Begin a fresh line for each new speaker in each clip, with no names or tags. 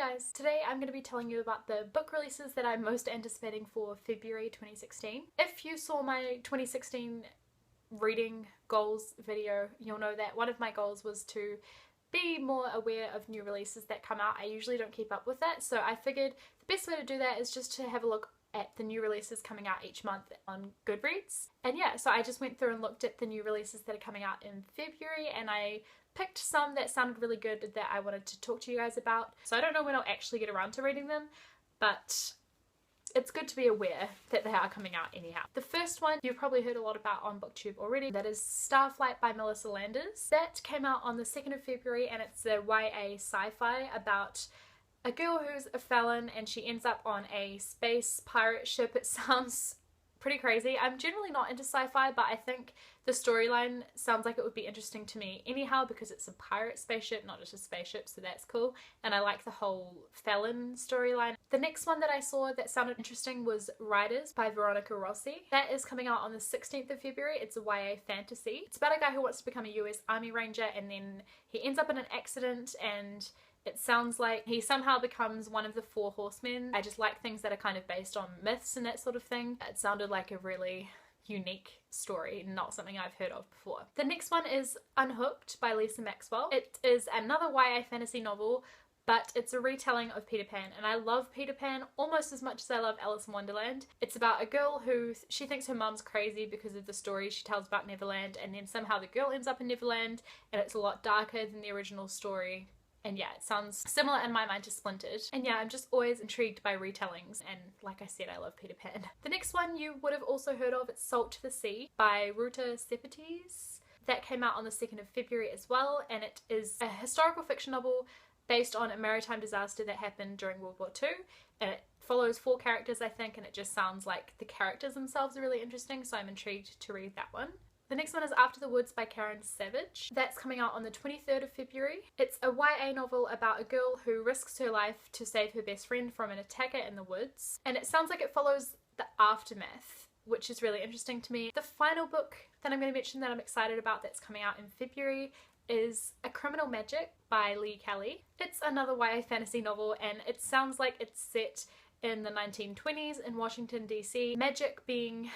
guys, today I'm going to be telling you about the book releases that I'm most anticipating for February 2016. If you saw my 2016 reading goals video, you'll know that one of my goals was to be more aware of new releases that come out. I usually don't keep up with that, so I figured the best way to do that is just to have a look at the new releases coming out each month on Goodreads. And yeah, so I just went through and looked at the new releases that are coming out in February, and I picked some that sounded really good that I wanted to talk to you guys about. So I don't know when I'll actually get around to reading them, but it's good to be aware that they are coming out anyhow. The first one you've probably heard a lot about on BookTube already. That is Starflight by Melissa Landers. That came out on the 2nd of February and it's a YA sci-fi about a girl who's a felon and she ends up on a space pirate ship. It sounds pretty crazy. I'm generally not into sci-fi, but I think the storyline sounds like it would be interesting to me anyhow because it's a pirate spaceship, not just a spaceship, so that's cool. And I like the whole felon storyline. The next one that I saw that sounded interesting was Riders by Veronica Rossi. That is coming out on the 16th of February. It's a YA fantasy. It's about a guy who wants to become a US Army Ranger and then he ends up in an accident and it sounds like he somehow becomes one of the 4 horsemen. I just like things that are kind of based on myths and that sort of thing. It sounded like a really unique story, not something I've heard of before. The next one is Unhooked by Lisa Maxwell. It is another YA fantasy novel, but it's a retelling of Peter Pan, and I love Peter Pan almost as much as I love Alice in Wonderland. It's about a girl who she thinks her mum's crazy because of the story she tells about Neverland, and then somehow the girl ends up in Neverland, and it's a lot darker than the original story. And yeah, it sounds similar in my mind to Splintered. And yeah, I'm just always intrigued by retellings. And like I said, I love Peter Pan. The next one you would have also heard of, it's Salt to the Sea by Ruta Sepetys. That came out on the 2nd of February as well. And it is a historical fiction novel based on a maritime disaster that happened during World War II. And it follows 4 characters, I think. And it just sounds like the characters themselves are really interesting. So I'm intrigued to read that one. The next one is After the Woods by Karen Savage. That's coming out on the 23rd of February. It's a YA novel about a girl who risks her life to save her best friend from an attacker in the woods. And it sounds like it follows the aftermath, which is really interesting to me. The final book that I'm going to mention that I'm excited about that's coming out in February is A Criminal Magic by Lee Kelly. It's another YA fantasy novel and it sounds like it's set in the 1920s in Washington DC. Magic being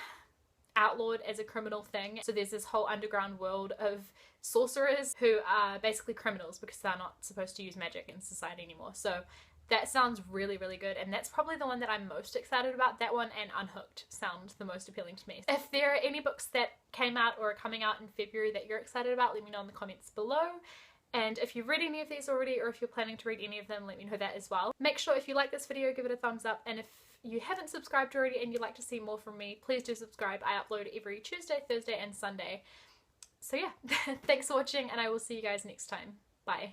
outlawed as a criminal thing. So there's this whole underground world of sorcerers who are basically criminals because they're not supposed to use magic in society anymore. So that sounds really, really good. And that's probably the one that I'm most excited about. That one and Unhooked sound the most appealing to me. If there are any books that came out or are coming out in February that you're excited about, let me know in the comments below. And if you've read any of these already or if you're planning to read any of them, let me know that as well. Make sure if you like this video, give it a thumbs up. And if you haven't subscribed already and you'd like to see more from me, please do subscribe. I upload every Tuesday, Thursday and Sunday. So yeah, thanks for watching and I will see you guys next time. Bye.